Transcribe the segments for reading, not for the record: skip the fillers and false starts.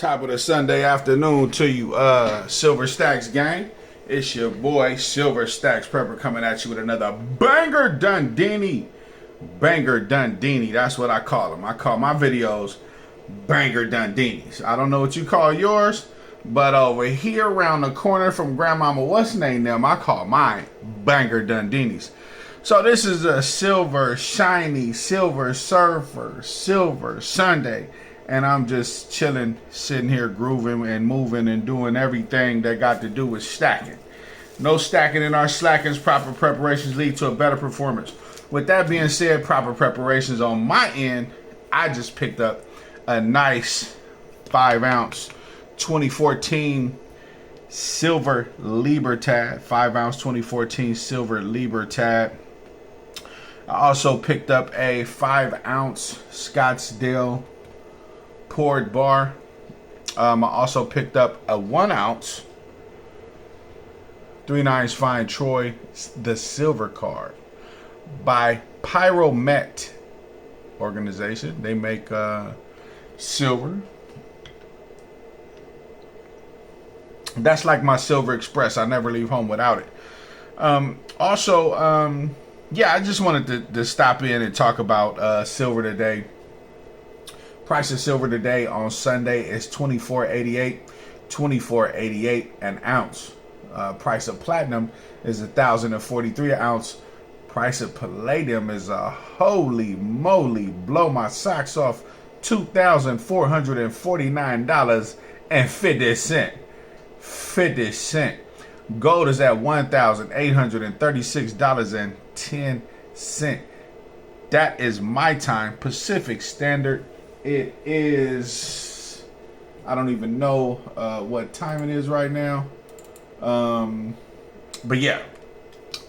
Top of the Sunday afternoon to you, Silver Stacks gang. It's your boy Silver Stacks Prepper coming at you with another banger Dundini. Banger Dundini, that's what I call them. I call my videos banger Dundinis. I don't know what you call yours, but over here around the corner from Grandmama What's Name them, I call mine banger Dundinis. So this is a silver shiny, silver surfer, silver Sunday. And I'm just chilling, sitting here grooving and moving and doing everything that got to do with stacking. No stacking in our slackings. Proper preparations lead to a better performance. With that being said, proper preparations on my end, I just picked up a nice 5-ounce 2014 silver Libertad. 5-ounce 2014 silver Libertad. I also picked up a 5-ounce Scottsdale poured bar. I also picked up a 1-ounce 3/9 fine Troy, the silver card by Pyromet organization. They make silver. That's like my Silver Express. I never leave home without it. Yeah, I just wanted to stop in and talk about silver today. Price of silver today on Sunday is $24.88, $24.88 an ounce. Price of platinum is $1,043 an ounce. Price of palladium is a holy moly, blow my socks off, $2,449.50. 50 cents. Gold is at $1,836.10. That is my time, Pacific Standard. It is, I don't even know what time it is right now. But yeah,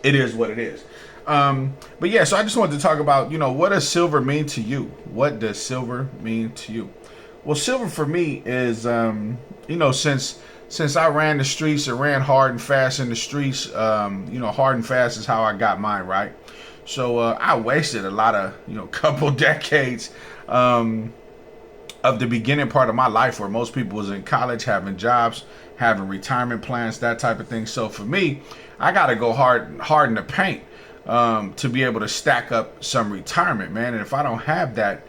it is what it is. But yeah, so I just wanted to talk about, what does silver mean to you? What does silver mean to you? Well, silver for me is, since I ran the streets and ran hard and fast in the streets, hard and fast is how I got mine, right? So I wasted a lot of, couple decades of the beginning part of my life where most people was in college, having jobs, having retirement plans, that type of thing. So for me, I got to go hard in the paint to be able to stack up some retirement, man. And if I don't have that,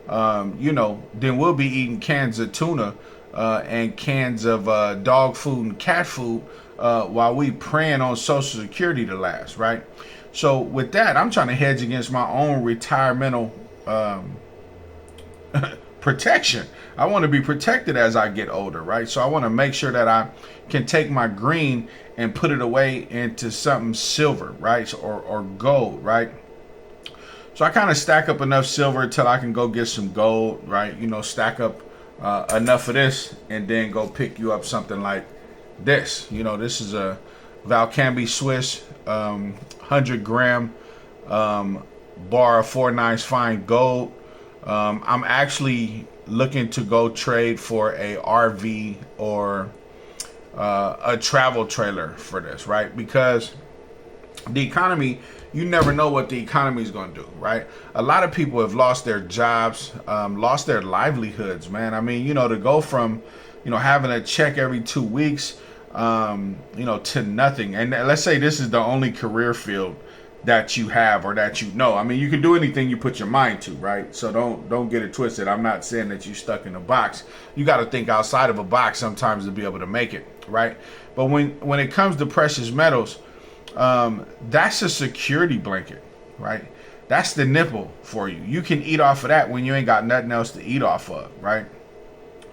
then we'll be eating cans of tuna and cans of dog food and cat food while we praying on Social Security to last, right? So with that, I'm trying to hedge against my own retiramental protection. I want to be protected as I get older, right? So I want to make sure that I can take my green and put it away into something silver, right? Or gold, right? So I kind of stack up enough silver until I can go get some gold, right? Stack up enough of this and then go pick you up something like this. This is a Valcambi Swiss 100-gram bar of 4/9 fine gold. I'm actually looking to go trade for a RV or a travel trailer for this, right? Because the economy, you never know what the economy is going to do, right? A lot of people have lost their jobs, lost their livelihoods, man. I mean, to go from, having a check every 2 weeks, to nothing. And let's say this is the only career field that you have or that I mean, you can do anything you put your mind to, right? So don't get it twisted. I'm not saying that you're stuck in a box. You got to think outside of a box sometimes to be able to make it, right? But when it comes to precious metals, that's a security blanket, right? That's the nipple for you. You can eat off of that when you ain't got nothing else to eat off of, right?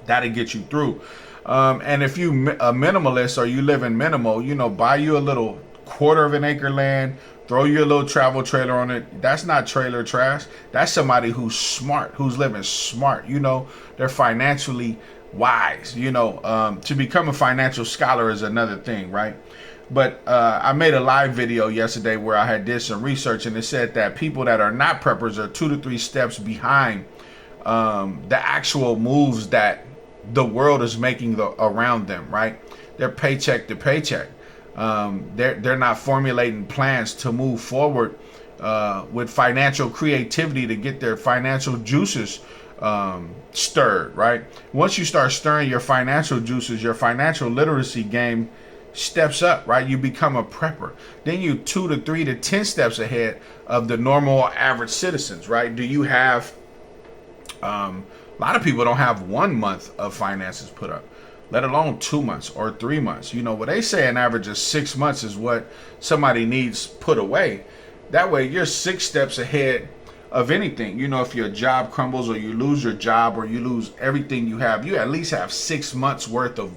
That'll get you through. And if you a minimalist or you live in minimal, buy you a little 1/4 of an acre land, throw you a little travel trailer on it. That's not trailer trash. That's somebody who's smart, who's living smart. They're financially wise. To become a financial scholar is another thing, right? But I made a live video yesterday where I had did some research, and it said that people that are not preppers are 2 to 3 steps behind the actual moves that the world is making around them, right? They're paycheck to paycheck. They're not formulating plans to move forward with financial creativity to get their financial juices stirred, right? Once you start stirring your financial juices, your financial literacy game steps up, right? You become a prepper. Then you 2 to 3 to 10 steps ahead of the normal average citizens, right? Do you have, a lot of people don't have 1 month of finances put up, let alone 2 months or 3 months. You know, what they say an average of 6 months is what somebody needs put away. That way you're 6 steps ahead of anything. You know, if your job crumbles or you lose your job or you lose everything you have, you at least have 6 months worth of,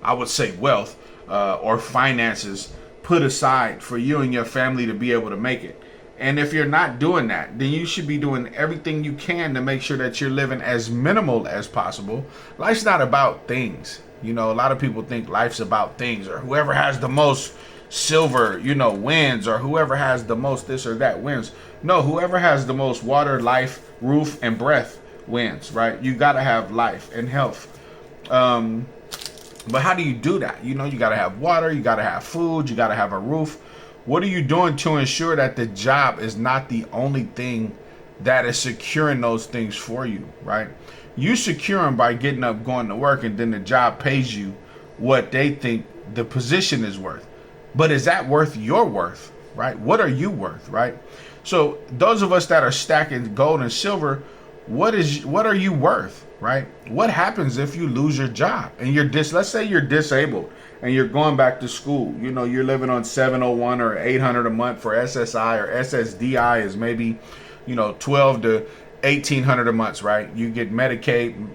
I would say, wealth or finances put aside for you and your family to be able to make it. And if you're not doing that, then you should be doing everything you can to make sure that you're living as minimal as possible. Life's not about things. You know, a lot of people think life's about things, or whoever has the most silver, you know, wins, or whoever has the most this or that wins. No, whoever has the most water, life, roof, and breath wins, right? You got to have life and health. But how do you do that? You know, you got to have water, you got to have food, you got to have a roof. What are you doing to ensure that the job is not the only thing that is securing those things for you, right? You secure them by getting up, going to work, and then the job pays you what they think the position is worth. But is that worth your worth, right? What are you worth, right? So those of us that are stacking gold and silver, what are you worth, right? What happens if you lose your job and let's say you're disabled and you're going back to school? You know, you're living on 701 or 800 a month for SSI, or SSDI is maybe, you know, 12 to 1800 a month, right? You get Medicaid,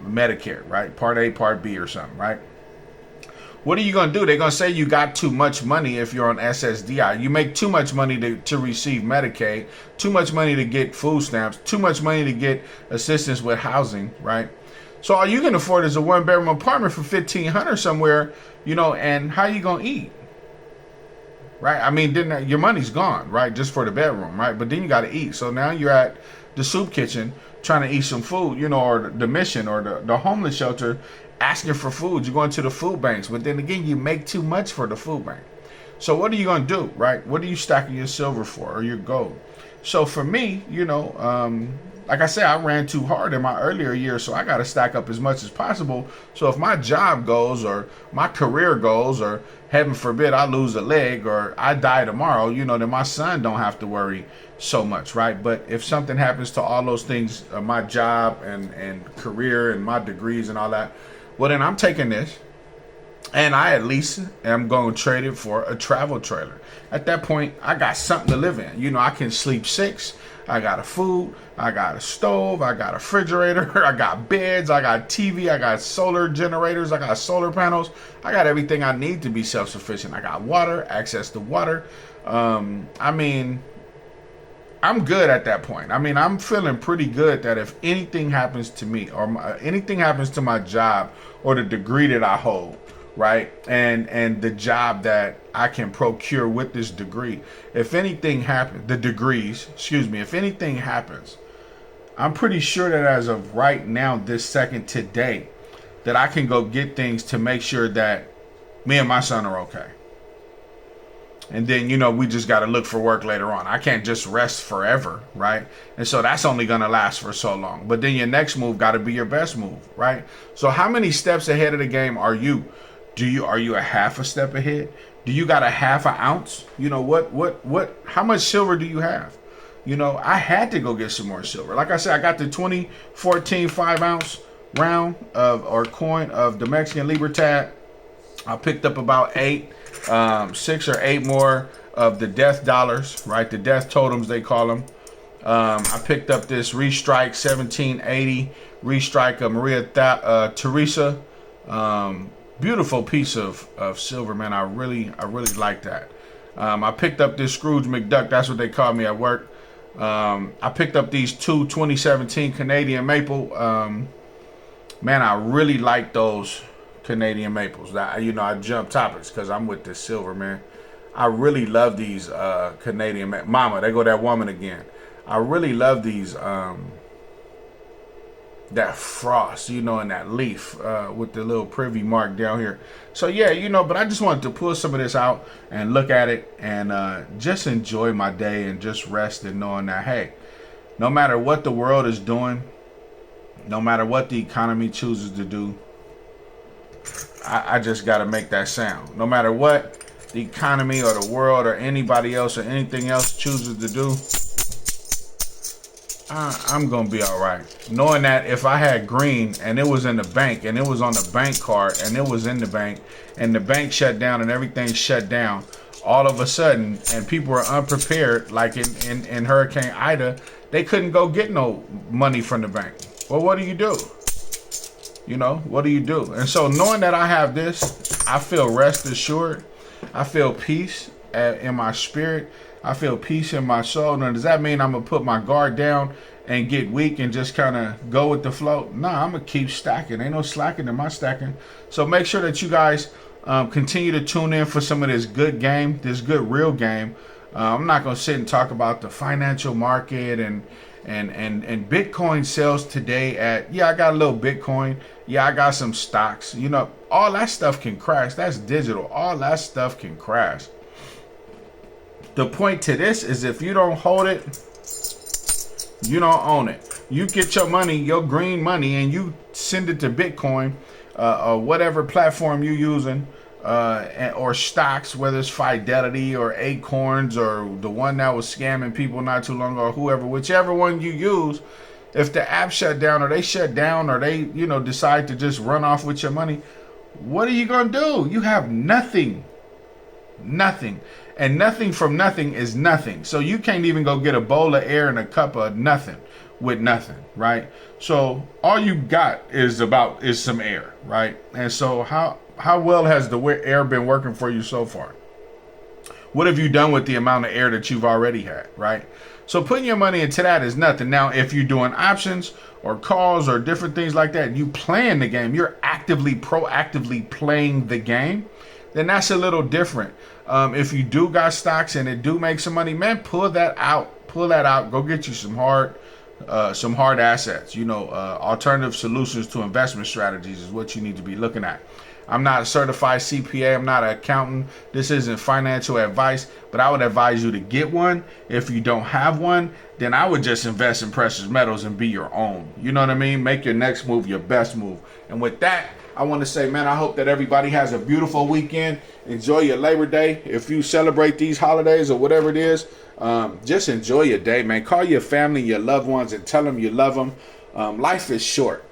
Medicare, right? Part A, Part B or something, right? What are you going to do? They're going to say you got too much money if you're on SSDI. You make too much money to receive Medicaid, too much money to get food stamps, too much money to get assistance with housing, right? So all you can afford is a 1-bedroom apartment for $1,500 somewhere, you know, and how you going to eat? Right? I mean, then your money's gone, right? Just for the bedroom, right? But then you got to eat. So now you're at the soup kitchen trying to eat some food, you know, or the mission or the homeless shelter asking for food. You're going to the food banks, but then again, you make too much for the food bank. So what are you going to do, right? What are you stacking your silver for, or your gold? So for me, you know, like I said, I ran too hard in my earlier years, so I got to stack up as much as possible. So if my job goes, or my career goes, or heaven forbid I lose a leg or I die tomorrow, you know, then my son don't have to worry so much, right? But if something happens to all those things, my job and career and my degrees and all that, well, then I'm taking this and I at least am going to trade it for a travel trailer. At that point, I got something to live in. You know, I can sleep 6. I got a food. I got a stove. I got a refrigerator. I got beds. I got TV. I got solar generators. I got solar panels. I got everything I need to be self-sufficient. I got water, access to water. I mean, I'm good at that point. I mean, I'm feeling pretty good that if anything happens to me or anything happens to my job or the degree that I hold, right, and the job that I can procure with this degree, if anything happens, the degrees, excuse me, if anything happens, I'm pretty sure that as of right now, this second, today, that I can go get things to make sure that me and my son are okay. And then, you know, we just got to look for work later on. I can't just rest forever, right? And so that's only going to last for so long. But then your next move got to be your best move, right? So how many steps ahead of the game are you? Are you a half a step ahead? Do you got a half an ounce? You know, how much silver do you have? You know, I had to go get some more silver. Like I said, I got the 2014 5-ounce round or coin of the Mexican Libertad. I picked up about 6 or 8 more of the death dollars, right? The death totems, they call them. I picked up this Restrike 1780 Restrike of Maria Teresa. Beautiful piece of silver, man. I really like that. I picked up this Scrooge McDuck. That's what they call me at work. I picked up these 2 2017 Canadian maple. Man, I really like those Canadian maples. You know, I jump topics because I'm with this silver, man. I really love these Canadian mama. There go that woman again. I really love these that frost, you know, and that leaf with the little privy mark down here. So yeah, you know, but I just wanted to pull some of this out and look at it and just enjoy my day and just rest and knowing that, hey, no matter what the world is doing, No matter what the economy chooses to do, I just got to make that sound. No matter what the economy or the world or anybody else or anything else chooses to do, I'm going to be all right. Knowing that if I had green and it was in the bank and it was on the bank card and it was in the bank and the bank shut down and everything shut down all of a sudden, and people were unprepared, like in Hurricane Ida, they couldn't go get no money from the bank. Well, what do you do? You know, what do you do? And so knowing that I have this, I feel rest assured. I feel peace in my spirit. I feel peace in my soul. Now, does that mean I'm going to put my guard down and get weak and just kind of go with the flow? Nah, I'm going to keep stacking. Ain't no slacking in my stacking. So make sure that you guys continue to tune in for some of this good game, this good real game. I'm not going to sit and talk about the financial market and Bitcoin sells today at, yeah, I got a little Bitcoin. Yeah, I got some stocks. You know, all that stuff can crash. That's digital. All that stuff can crash. The point to this is if you don't hold it, you don't own it. You get your money, your green money, and you send it to Bitcoin or whatever platform you're using, or stocks, whether it's Fidelity or Acorns or the one that was scamming people not too long ago, or whoever, whichever one you use. If the app shut down or they shut down or they, decide to just run off with your money, what are you going to do? You have nothing. Nothing. And nothing from nothing is nothing. So you can't even go get a bowl of air and a cup of nothing with nothing, right? So all you got is some air, right? And so how well has the air been working for you so far? What have you done with the amount of air that you've already had, right? So putting your money into that is nothing. Now, if you're doing options or calls or different things like that, you playing the game, you're proactively playing the game, then that's a little different. If you do got stocks and it do make some money, man, pull that out. Go get you some hard assets. Alternative solutions to investment strategies is what you need to be looking at. I'm not a certified CPA. I'm not an accountant. This isn't financial advice, but I would advise you to get one. If you don't have one, then I would just invest in precious metals and be your own. You know what I mean? Make your next move your best move. And with that, I want to say, man, I hope that everybody has a beautiful weekend. Enjoy your Labor Day. If you celebrate these holidays or whatever it is, just enjoy your day, man. Call your family, your loved ones, and tell them you love them. Life is short.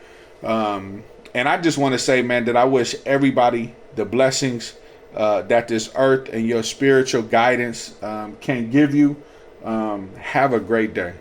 And I just want to say, man, that I wish everybody the blessings that this earth and your spiritual guidance can give you. Have a great day.